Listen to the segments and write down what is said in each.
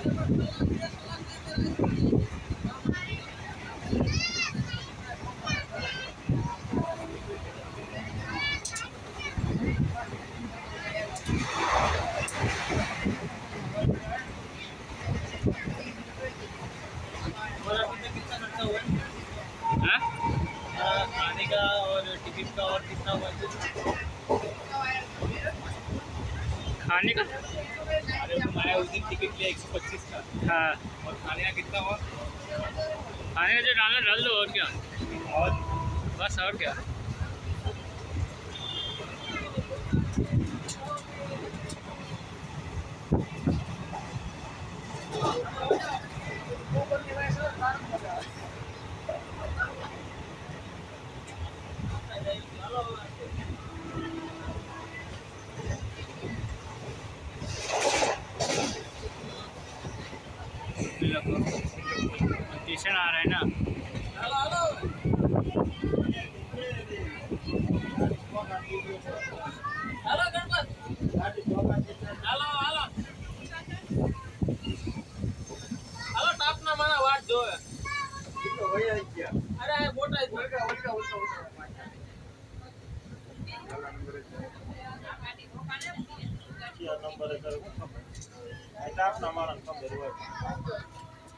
खाने का और टिकट का और कितना हुआ? खाने का? अरे मैं उस दिन टिकट लिया 125 का। हाँ, और खाने का कितना हुआ? खाने का जो डालना डाल दो, और क्या। और बस, और क्या। स्टेशन आ रहा है ना। Hello Ganpat, hello hello hello top ना मारा वाट जो है। अरे मोटा है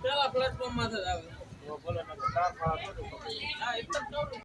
चला प्लेटफॉर्म में से जावे वो बोले ना